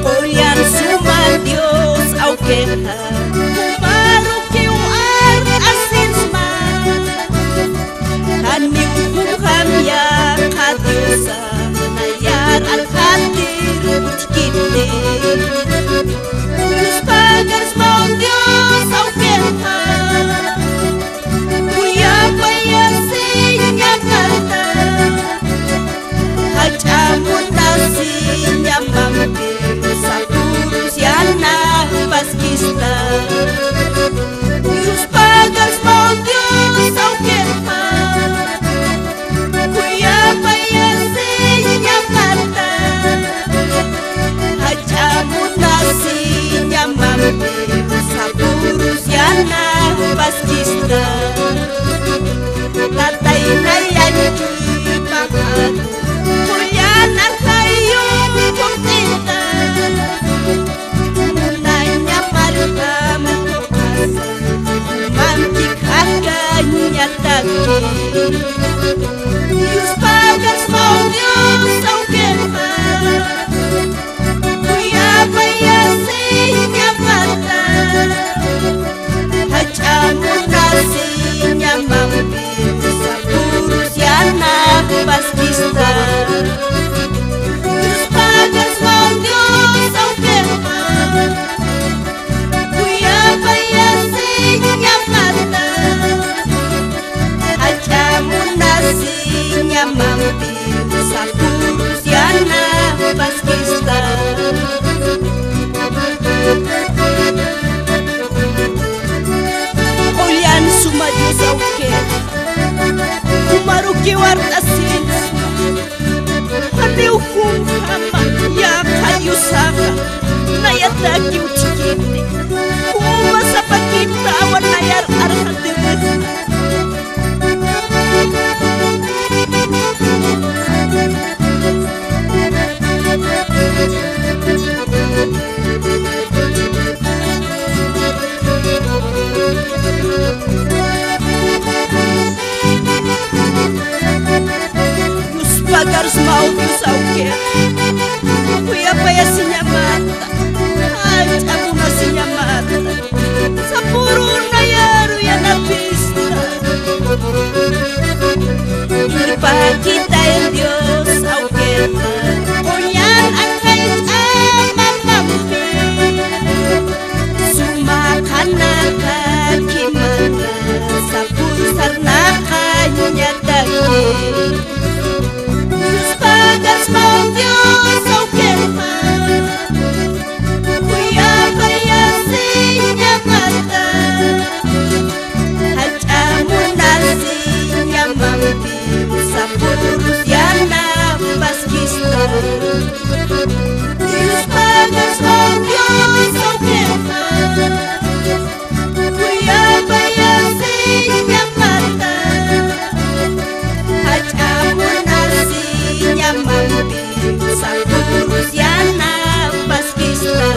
Olhar suma Dios au queja Maru que o ar asisma Hani hukum ya kadiosa Nayar al khatir utkite Los pagars mau Dios au queja Kuya paya sinya kata Hajamun nasi nyamampe Paskista Yus pagas mau Dios au queja Kuya paya sinya kata Hajamun nasi nyamampe Saburus yana paskista Tatay na yan kipakat Kuya na kayo kumtinta Yus pagas mau Dios au queja Kuya paya sinya mata Hajamun nasi nyamampi Saburus yana paskista Yus pagas mau Dios au queja Kuya paya sinya mata Hajamun nyamampi Saburus yana paskista Olhan suma Dios au queja Kumaru que wartasin Hani hukum hama ya kayu saka Nayataki utikite Kuma sapakita awan nayar arhatirah Yus pagars mau Dios au queja Kuya paya sinya mata Hajamun nasinya mata Sapurun nayaru ya napista Irpa kita en Dios au queja Olhan angkait amamampi Suma kanaka kimana Sapur sarnaka nyatake Yus pagas mau Dios au queja Kuya paya sinya mata Hajamun nasi nyamampi Saburus yana paskista Yus pagas mau Dios au queja Kuya paya sinya mata Hajamun nasi nyamampi Saburus yana paskista